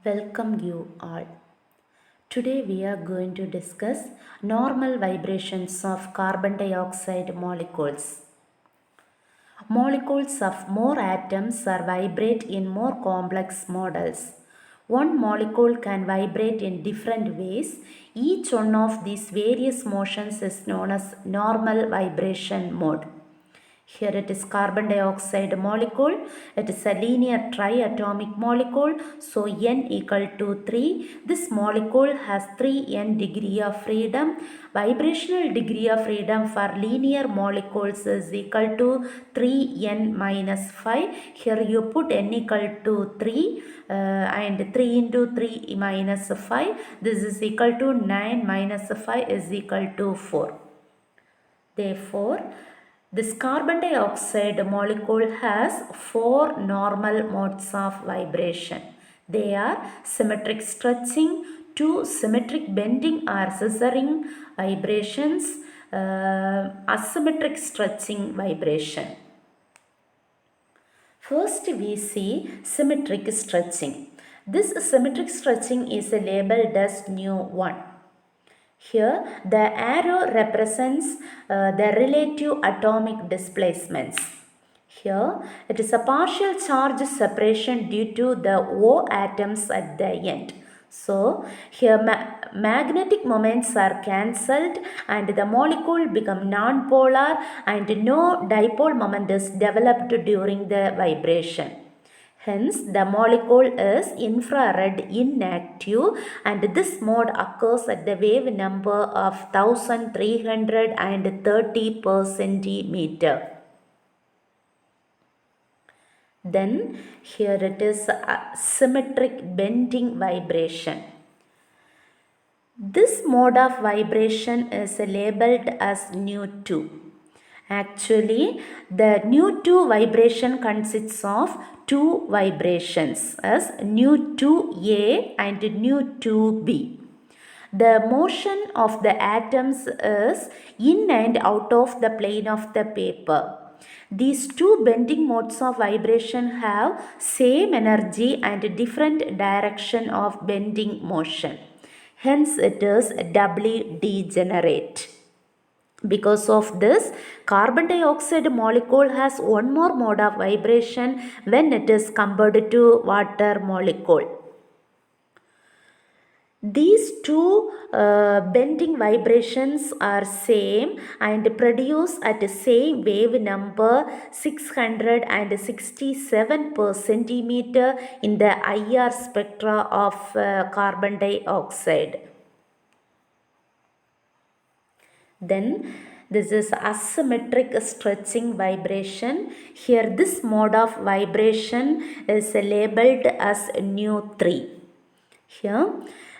Welcome you all. Today we are going to discuss normal vibrations of carbon dioxide molecules. Molecules of more atoms are vibrate in more complex models. One molecule can vibrate in different ways. Each one of these various motions is known as normal vibration mode. Here it is carbon dioxide molecule. It is a linear triatomic molecule. So n equal to 3. This molecule has 3n degree of freedom. Vibrational degree of freedom for linear molecules is equal to 3n minus 5. Here you put n equal to 3 and 3 into 3 minus 5. This is equal to 9 minus 5 is equal to 4. Therefore, this carbon dioxide molecule has four normal modes of vibration. They are symmetric stretching, two symmetric bending or scissoring vibrations, asymmetric stretching vibration. First we see symmetric stretching. This symmetric stretching is labeled as nu1. Here, the arrow represents the relative atomic displacements. Here, it is a partial charge separation due to the O atoms at the end. So, here magnetic moments are cancelled and the molecule become non-polar and no dipole moment is developed during the vibration. Hence, the molecule is infrared inactive and this mode occurs at the wave number of 1330 per centimeter. Then, here it is a symmetric bending vibration. This mode of vibration is labeled as nu2. Actually, the nu2 vibration consists of two vibrations as nu2A and nu2B. The motion of the atoms is in and out of the plane of the paper. These two bending modes of vibration have same energy and different direction of bending motion. Hence, it is doubly degenerate. Because of this, carbon dioxide molecule has one more mode of vibration when it is compared to water molecule. These two bending vibrations are same and produce at the same wave number 667 per centimeter in the IR spectra of carbon dioxide. Then this is asymmetric stretching vibration. Here this mode of vibration is labeled as nu3. Here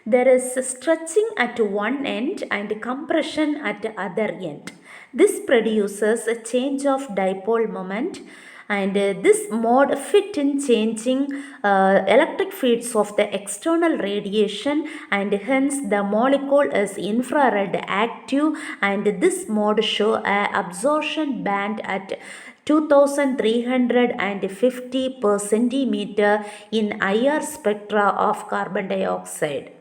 there is stretching at one end and compression at the other end. This produces a change of dipole moment and this mode fit in changing electric fields of the external radiation and hence the molecule is infrared active and this mode show a absorption band at 2350 per centimeter in IR spectra of carbon dioxide.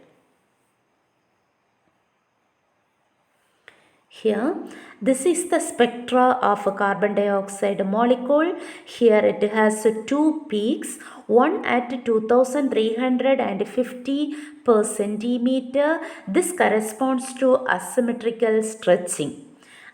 Here, this is the spectra of a carbon dioxide molecule. Here it has two peaks, one at 2350 per centimeter. This corresponds to asymmetrical stretching.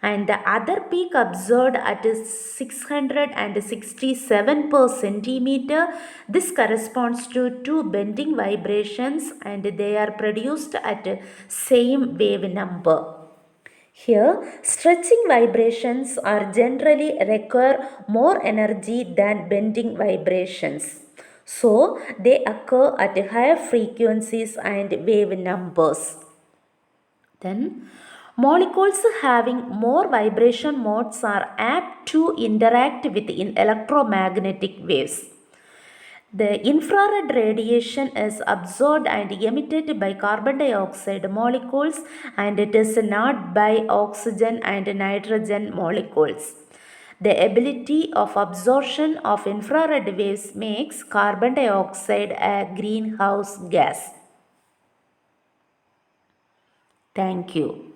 And the other peak observed at 667 per centimeter. This corresponds to two bending vibrations and they are produced at same wave number. Here, stretching vibrations are generally require more energy than bending vibrations. So, they occur at higher frequencies and wave numbers. Then, molecules having more vibration modes are apt to interact with electromagnetic waves. The infrared radiation is absorbed and emitted by carbon dioxide molecules and it is not by oxygen and nitrogen molecules. The ability of absorption of infrared waves makes carbon dioxide a greenhouse gas. Thank you.